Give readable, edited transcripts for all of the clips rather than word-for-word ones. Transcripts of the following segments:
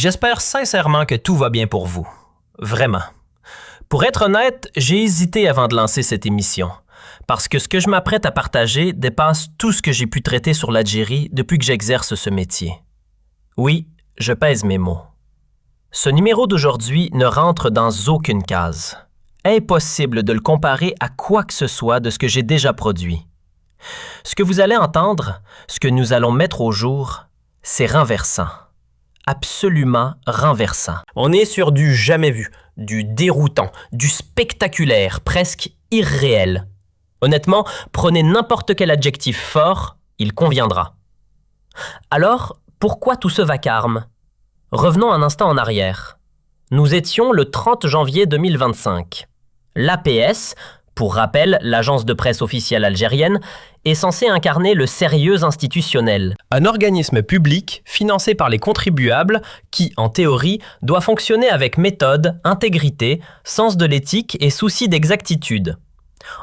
J'espère sincèrement que tout va bien pour vous. Vraiment. Pour être honnête, j'ai hésité avant de lancer cette émission, parce que ce que je m'apprête à partager dépasse tout ce que j'ai pu traiter sur l'Algérie depuis que j'exerce ce métier. Oui, je pèse mes mots. Ce numéro d'aujourd'hui ne rentre dans aucune case. Impossible de le comparer à quoi que ce soit de ce que j'ai déjà produit. Ce que vous allez entendre, ce que nous allons mettre au jour, c'est renversant. Absolument renversant. On est sur du jamais vu, du déroutant, du spectaculaire, presque irréel. Honnêtement, prenez n'importe quel adjectif fort, il conviendra. Alors, pourquoi tout ce vacarme? Revenons un instant en arrière. Nous étions le 30 janvier 2025. L'APS, pour rappel, l'agence de presse officielle algérienne, est censée incarner le sérieux institutionnel. Un organisme public financé par les contribuables qui, en théorie, doit fonctionner avec méthode, intégrité, sens de l'éthique et souci d'exactitude.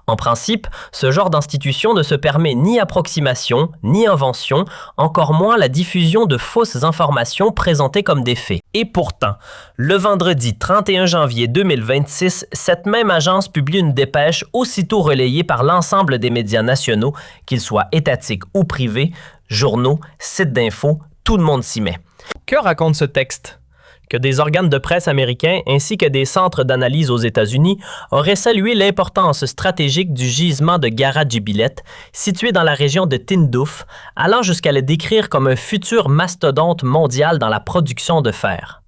En principe, ce genre d'institution ne se permet ni approximation, ni invention, encore moins la diffusion de fausses informations présentées comme des faits. Et pourtant, le vendredi 31 janvier 2026, cette même agence publie une dépêche aussitôt relayée par l'ensemble des médias nationaux, qu'ils soient étatiques ou privés, journaux, sites d'infos, tout le monde s'y met. Que raconte ce texte? Que des organes de presse américains ainsi que des centres d'analyse aux États-Unis auraient salué l'importance stratégique du gisement de Gara-Djibilet, situé dans la région de Tindouf, allant jusqu'à le décrire comme un futur mastodonte mondial dans la production de fer.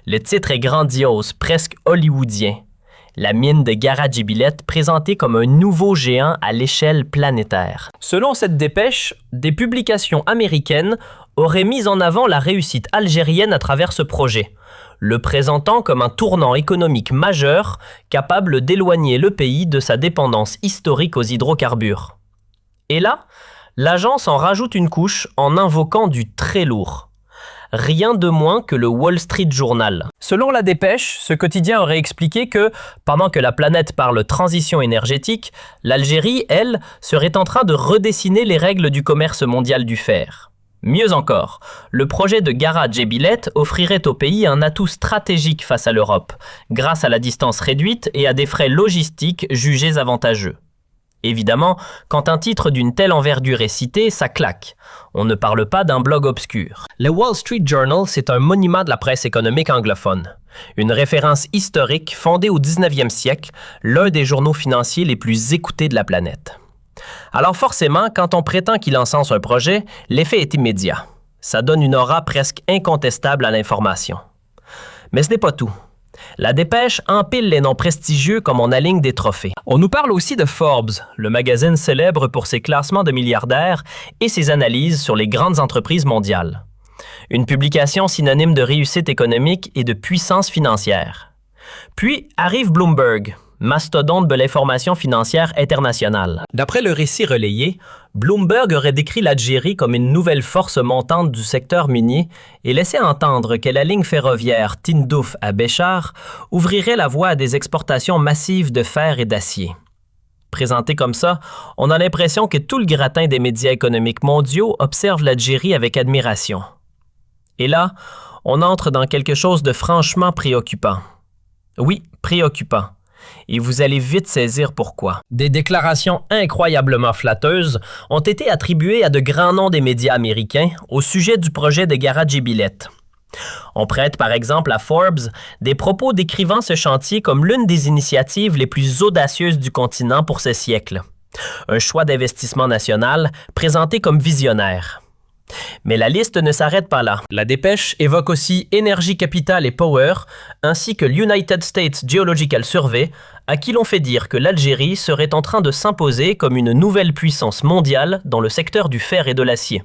Le titre est grandiose, presque hollywoodien. La mine de Gara-Djibilet présentée comme un nouveau géant à l'échelle planétaire. Selon cette dépêche, des publications américaines auraient mis en avant la réussite algérienne à travers ce projet, le présentant comme un tournant économique majeur capable d'éloigner le pays de sa dépendance historique aux hydrocarbures. Et là, l'agence en rajoute une couche en invoquant du très lourd. Rien de moins que le Wall Street Journal. Selon la dépêche, ce quotidien aurait expliqué que, pendant que la planète parle transition énergétique, l'Algérie, elle, serait en train de redessiner les règles du commerce mondial du fer. Mieux encore, le projet de Gara-Djibilet offrirait au pays un atout stratégique face à l'Europe, grâce à la distance réduite et à des frais logistiques jugés avantageux. Évidemment, quand un titre d'une telle envergure est cité, ça claque. On ne parle pas d'un blog obscur. Le Wall Street Journal, c'est un monument de la presse économique anglophone. Une référence historique fondée au 19e siècle, l'un des journaux financiers les plus écoutés de la planète. Alors forcément, quand on prétend qu'il encense un projet, l'effet est immédiat. Ça donne une aura presque incontestable à l'information. Mais ce n'est pas tout. La dépêche empile les noms prestigieux comme on aligne des trophées. On nous parle aussi de Forbes, le magazine célèbre pour ses classements de milliardaires et ses analyses sur les grandes entreprises mondiales. Une publication synonyme de réussite économique et de puissance financière. Puis arrive Bloomberg, mastodonte de l'information financière internationale. D'après le récit relayé, Bloomberg aurait décrit l'Algérie comme une nouvelle force montante du secteur minier et laissé entendre que la ligne ferroviaire Tindouf à Béchar ouvrirait la voie à des exportations massives de fer et d'acier. Présenté comme ça, on a l'impression que tout le gratin des médias économiques mondiaux observe l'Algérie avec admiration. Et là, on entre dans quelque chose de franchement préoccupant. Oui, préoccupant. Et vous allez vite saisir pourquoi. Des déclarations incroyablement flatteuses ont été attribuées à de grands noms des médias américains au sujet du projet de Gara-Djibilet. On prête par exemple à Forbes des propos décrivant ce chantier comme l'une des initiatives les plus audacieuses du continent pour ce siècle. Un choix d'investissement national présenté comme visionnaire. Mais la liste ne s'arrête pas là. La dépêche évoque aussi Energy Capital et Power, ainsi que l'United States Geological Survey, à qui l'on fait dire que l'Algérie serait en train de s'imposer comme une nouvelle puissance mondiale dans le secteur du fer et de l'acier.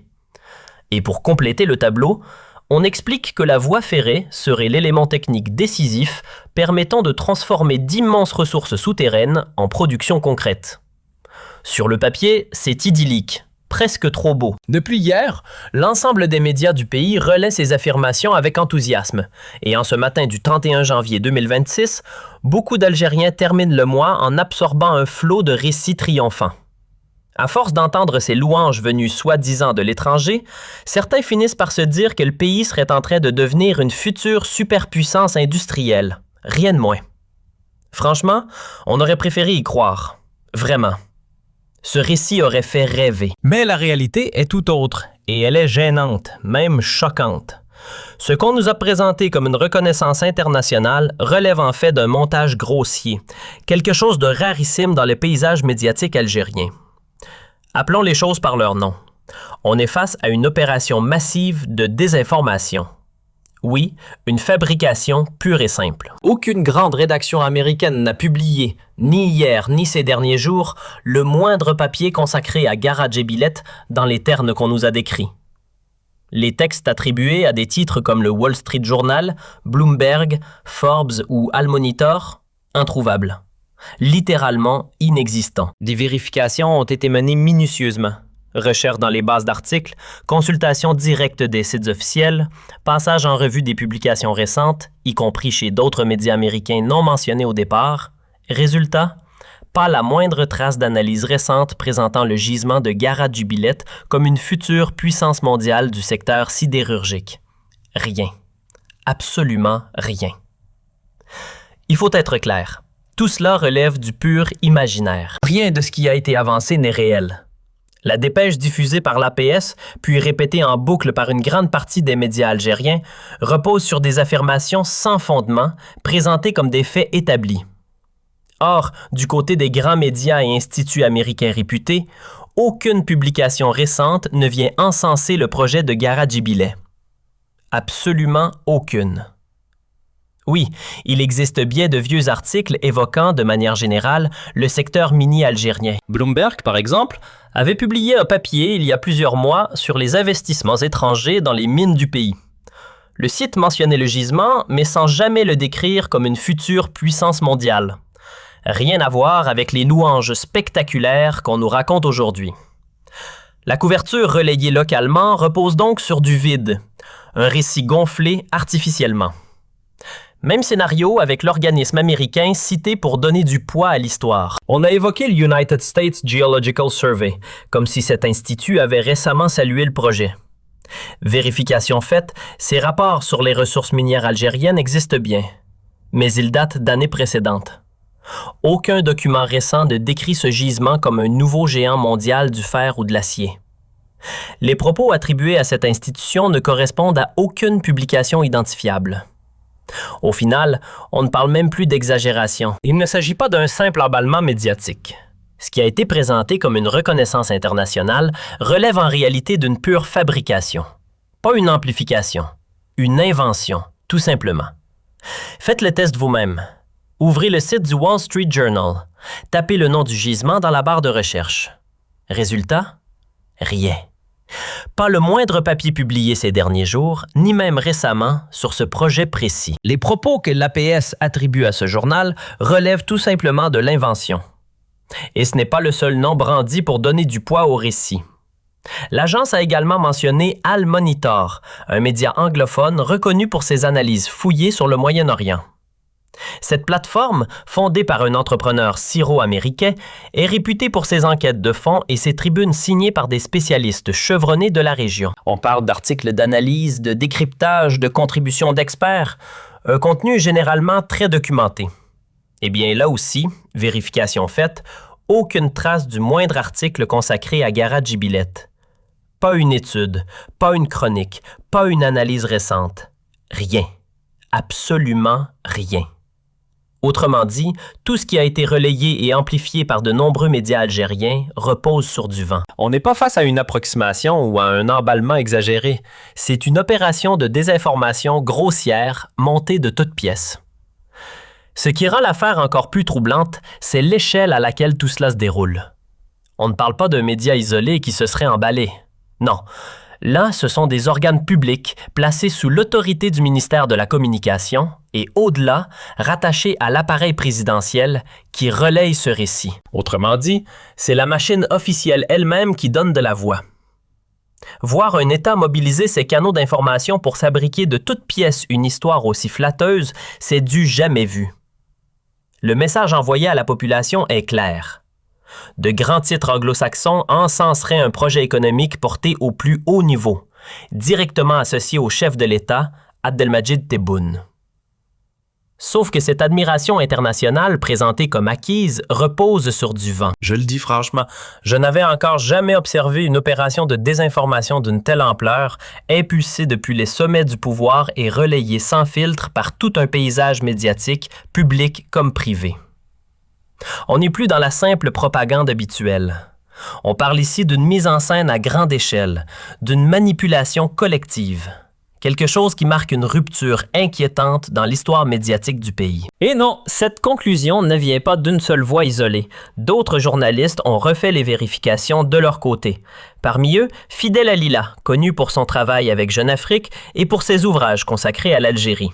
Et pour compléter le tableau, on explique que la voie ferrée serait l'élément technique décisif permettant de transformer d'immenses ressources souterraines en production concrète. Sur le papier, c'est idyllique. Presque trop beau. Depuis hier, l'ensemble des médias du pays relaient ces affirmations avec enthousiasme. Et en ce matin du 31 janvier 2026, beaucoup d'Algériens terminent le mois en absorbant un flot de récits triomphants. À force d'entendre ces louanges venues soi-disant de l'étranger, certains finissent par se dire que le pays serait en train de devenir une future superpuissance industrielle. Rien de moins. Franchement, on aurait préféré y croire. Vraiment. Ce récit aurait fait rêver. Mais la réalité est tout autre, et elle est gênante, même choquante. Ce qu'on nous a présenté comme une reconnaissance internationale relève en fait d'un montage grossier, quelque chose de rarissime dans le paysage médiatique algérien. Appelons les choses par leur nom. On est face à une opération massive de désinformation. Oui, une fabrication pure et simple. Aucune grande rédaction américaine n'a publié, ni hier ni ces derniers jours, le moindre papier consacré à Gara Djebilet dans les termes qu'on nous a décrits. Les textes attribués à des titres comme le Wall Street Journal, Bloomberg, Forbes ou Al Monitor, introuvables. Littéralement inexistants. Des vérifications ont été menées minutieusement. Recherche dans les bases d'articles, consultation directe des sites officiels, passage en revue des publications récentes, y compris chez d'autres médias américains non mentionnés au départ. Résultat, pas la moindre trace d'analyse récente présentant le gisement de Gara Djebilet comme une future puissance mondiale du secteur sidérurgique. Rien. Absolument rien. Il faut être clair. Tout cela relève du pur imaginaire. Rien de ce qui a été avancé n'est réel. La dépêche diffusée par l'APS, puis répétée en boucle par une grande partie des médias algériens, repose sur des affirmations sans fondement, présentées comme des faits établis. Or, du côté des grands médias et instituts américains réputés, aucune publication récente ne vient encenser le projet de Gara Djebilet. Absolument aucune. Oui, il existe bien de vieux articles évoquant, de manière générale, le secteur minier algérien. Bloomberg, par exemple, avait publié un papier il y a plusieurs mois sur les investissements étrangers dans les mines du pays. Le site mentionnait le gisement, mais sans jamais le décrire comme une future puissance mondiale. Rien à voir avec les louanges spectaculaires qu'on nous raconte aujourd'hui. La couverture relayée localement repose donc sur du vide, un récit gonflé artificiellement. Même scénario avec l'organisme américain cité pour donner du poids à l'histoire. On a évoqué le United States Geological Survey, comme si cet institut avait récemment salué le projet. Vérification faite, ces rapports sur les ressources minières algériennes existent bien, mais ils datent d'années précédentes. Aucun document récent ne décrit ce gisement comme un nouveau géant mondial du fer ou de l'acier. Les propos attribués à cette institution ne correspondent à aucune publication identifiable. Au final, on ne parle même plus d'exagération. Il ne s'agit pas d'un simple emballement médiatique. Ce qui a été présenté comme une reconnaissance internationale relève en réalité d'une pure fabrication. Pas une amplification, une invention, tout simplement. Faites le test vous-même. Ouvrez le site du Wall Street Journal. Tapez le nom du gisement dans la barre de recherche. Résultat? Rien. Pas le moindre papier publié ces derniers jours, ni même récemment, sur ce projet précis. Les propos que l'APS attribue à ce journal relèvent tout simplement de l'invention. Et ce n'est pas le seul nom brandi pour donner du poids au récit. L'agence a également mentionné Al Monitor, un média anglophone reconnu pour ses analyses fouillées sur le Moyen-Orient. Cette plateforme, fondée par un entrepreneur syro-américain, est réputée pour ses enquêtes de fond et ses tribunes signées par des spécialistes chevronnés de la région. On parle d'articles d'analyse, de décryptage, de contributions d'experts, un contenu généralement très documenté. Eh bien là aussi, vérification faite, aucune trace du moindre article consacré à Gara Djebilet. Pas une étude, pas une chronique, pas une analyse récente. Rien. Absolument rien. Autrement dit, tout ce qui a été relayé et amplifié par de nombreux médias algériens repose sur du vent. On n'est pas face à une approximation ou à un emballement exagéré. C'est une opération de désinformation grossière montée de toutes pièces. Ce qui rend l'affaire encore plus troublante, c'est l'échelle à laquelle tout cela se déroule. On ne parle pas d'un média isolé qui se serait emballé. Non. Là, ce sont des organes publics placés sous l'autorité du ministère de la Communication et, au-delà, rattachés à l'appareil présidentiel qui relaye ce récit. Autrement dit, c'est la machine officielle elle-même qui donne de la voix. Voir un État mobiliser ses canaux d'information pour fabriquer de toutes pièces une histoire aussi flatteuse, c'est du jamais vu. Le message envoyé à la population est clair. De grands titres anglo-saxons encenseraient un projet économique porté au plus haut niveau, directement associé au chef de l'État, Abdelmadjid Tebboune. Sauf que cette admiration internationale présentée comme acquise repose sur du vent. Je le dis franchement, je n'avais encore jamais observé une opération de désinformation d'une telle ampleur, impulsée depuis les sommets du pouvoir et relayée sans filtre par tout un paysage médiatique, public comme privé. On n'est plus dans la simple propagande habituelle. On parle ici d'une mise en scène à grande échelle, d'une manipulation collective. Quelque chose qui marque une rupture inquiétante dans l'histoire médiatique du pays. Et non, cette conclusion ne vient pas d'une seule voix isolée. D'autres journalistes ont refait les vérifications de leur côté. Parmi eux, Fidel Alila, connu pour son travail avec Jeune Afrique et pour ses ouvrages consacrés à l'Algérie.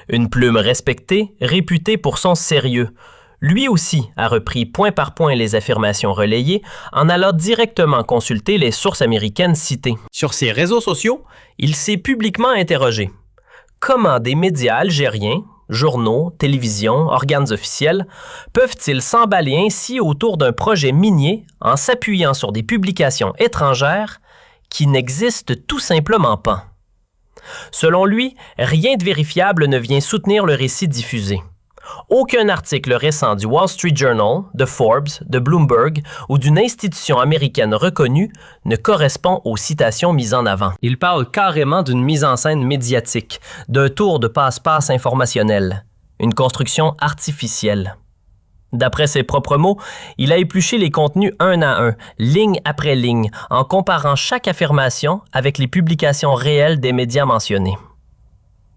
Une plume respectée, réputée pour son sérieux. Lui aussi a repris point par point les affirmations relayées en allant directement consulter les sources américaines citées. Sur ses réseaux sociaux, il s'est publiquement interrogé. Comment des médias algériens, journaux, télévisions, organes officiels, peuvent-ils s'emballer ainsi autour d'un projet minier en s'appuyant sur des publications étrangères qui n'existent tout simplement pas? Selon lui, rien de vérifiable ne vient soutenir le récit diffusé. Aucun article récent du Wall Street Journal, de Forbes, de Bloomberg ou d'une institution américaine reconnue ne correspond aux citations mises en avant. Il parle carrément d'une mise en scène médiatique, d'un tour de passe-passe informationnel, une construction artificielle. D'après ses propres mots, il a épluché les contenus un à un, ligne après ligne, en comparant chaque affirmation avec les publications réelles des médias mentionnés.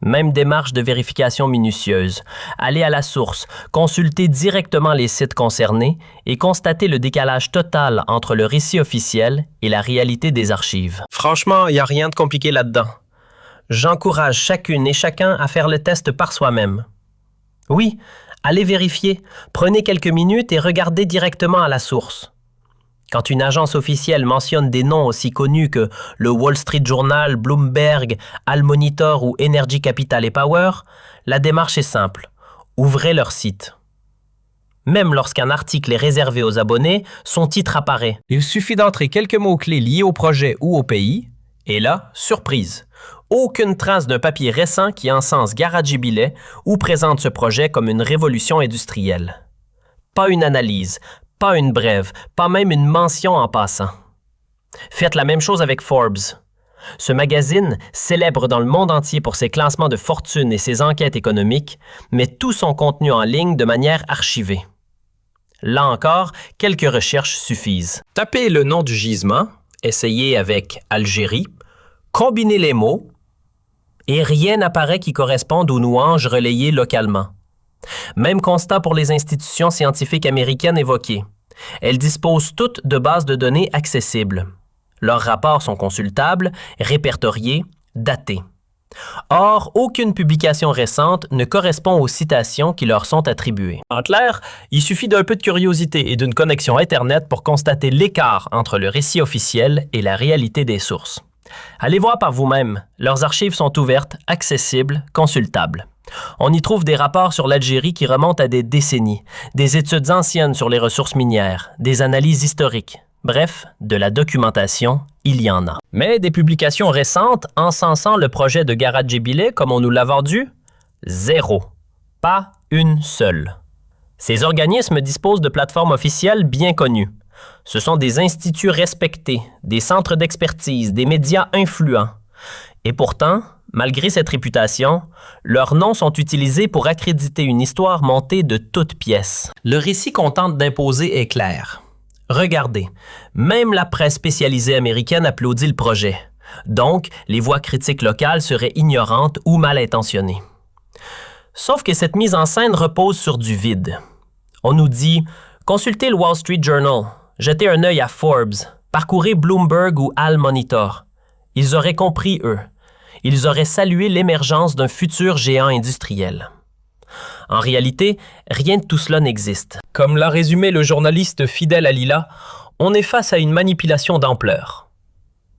Même démarche de vérification minutieuse, aller à la source, consulter directement les sites concernés et constater le décalage total entre le récit officiel et la réalité des archives. Franchement, il n'y a rien de compliqué là-dedans. J'encourage chacune et chacun à faire le test par soi-même. Oui, allez vérifier, prenez quelques minutes et regardez directement à la source. Quand une agence officielle mentionne des noms aussi connus que le Wall Street Journal, Bloomberg, Al Monitor ou Energy Capital et Power, la démarche est simple. Ouvrez leur site. Même lorsqu'un article est réservé aux abonnés, son titre apparaît. Il suffit d'entrer quelques mots-clés liés au projet ou au pays, et là, surprise. Aucune trace d'un papier récent qui encense Garadjibileh ou présente ce projet comme une révolution industrielle. Pas une analyse, pas une brève, pas même une mention en passant. Faites la même chose avec Forbes. Ce magazine, célèbre dans le monde entier pour ses classements de fortune et ses enquêtes économiques, met tout son contenu en ligne de manière archivée. Là encore, quelques recherches suffisent. Tapez le nom du gisement, essayez avec Algérie, combinez les mots, et rien n'apparaît qui corresponde aux nuances relayées localement. Même constat pour les institutions scientifiques américaines évoquées. Elles disposent toutes de bases de données accessibles. Leurs rapports sont consultables, répertoriés, datés. Or, aucune publication récente ne correspond aux citations qui leur sont attribuées. En clair, il suffit d'un peu de curiosité et d'une connexion Internet pour constater l'écart entre le récit officiel et la réalité des sources. Allez voir par vous-même, leurs archives sont ouvertes, accessibles, consultables. On y trouve des rapports sur l'Algérie qui remontent à des décennies, des études anciennes sur les ressources minières, des analyses historiques. Bref, de la documentation, il y en a. Mais des publications récentes encensant le projet de Garadjibileh comme on nous l'a vendu? Zéro. Pas une seule. Ces organismes disposent de plateformes officielles bien connues. Ce sont des instituts respectés, des centres d'expertise, des médias influents. Et pourtant, malgré cette réputation, leurs noms sont utilisés pour accréditer une histoire montée de toutes pièces. Le récit qu'on tente d'imposer est clair. Regardez, même la presse spécialisée américaine applaudit le projet. Donc, les voix critiques locales seraient ignorantes ou mal intentionnées. Sauf que cette mise en scène repose sur du vide. On nous dit « Consultez le Wall Street Journal, jetez un œil à Forbes, parcourez Bloomberg ou Al Monitor. » Ils auraient compris, eux. Ils auraient salué l'émergence d'un futur géant industriel. En réalité, rien de tout cela n'existe. Comme l'a résumé le journaliste Fidel Alila, on est face à une manipulation d'ampleur.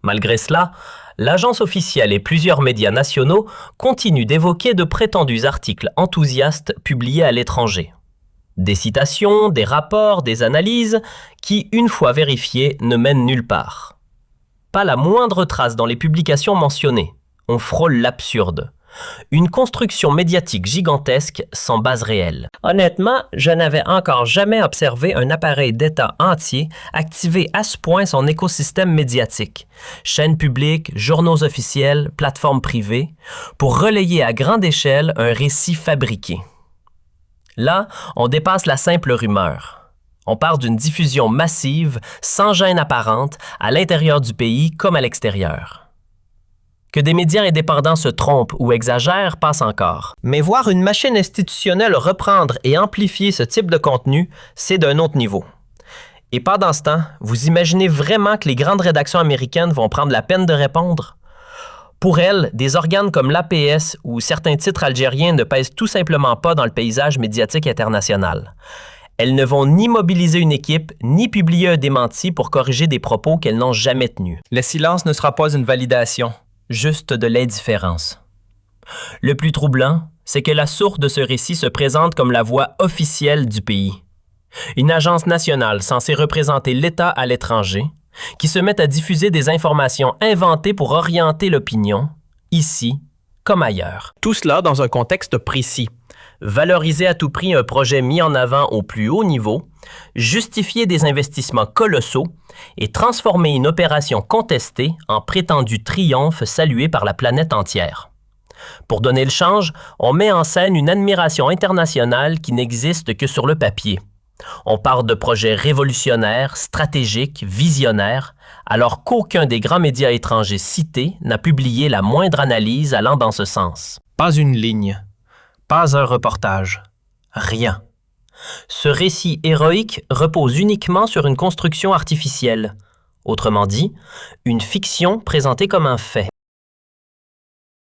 Malgré cela, l'agence officielle et plusieurs médias nationaux continuent d'évoquer de prétendus articles enthousiastes publiés à l'étranger. Des citations, des rapports, des analyses qui, une fois vérifiées, ne mènent nulle part. Pas la moindre trace dans les publications mentionnées. On frôle l'absurde. Une construction médiatique gigantesque sans base réelle. Honnêtement, je n'avais encore jamais observé un appareil d'État entier activer à ce point son écosystème médiatique. Chaînes publiques, journaux officiels, plateformes privées, pour relayer à grande échelle un récit fabriqué. Là, on dépasse la simple rumeur. On part d'une diffusion massive, sans gêne apparente, à l'intérieur du pays comme à l'extérieur. Que des médias indépendants se trompent ou exagèrent passe encore. Mais voir une machine institutionnelle reprendre et amplifier ce type de contenu, c'est d'un autre niveau. Et pendant ce temps, vous imaginez vraiment que les grandes rédactions américaines vont prendre la peine de répondre? Pour elles, des organes comme l'APS ou certains titres algériens ne pèsent tout simplement pas dans le paysage médiatique international. Elles ne vont ni mobiliser une équipe, ni publier un démenti pour corriger des propos qu'elles n'ont jamais tenus. Le silence ne sera pas une validation. Juste de l'indifférence. Le plus troublant, c'est que la source de ce récit se présente comme la voix officielle du pays. Une agence nationale censée représenter l'État à l'étranger, qui se met à diffuser des informations inventées pour orienter l'opinion, ici comme ailleurs. Tout cela dans un contexte précis. Valoriser à tout prix un projet mis en avant au plus haut niveau, justifier des investissements colossaux et transformer une opération contestée en prétendu triomphe salué par la planète entière. Pour donner le change, on met en scène une admiration internationale qui n'existe que sur le papier. On parle de projets révolutionnaires, stratégiques, visionnaires, alors qu'aucun des grands médias étrangers cités n'a publié la moindre analyse allant dans ce sens. Pas une ligne. Pas un reportage. Rien. Ce récit héroïque repose uniquement sur une construction artificielle. Autrement dit, une fiction présentée comme un fait.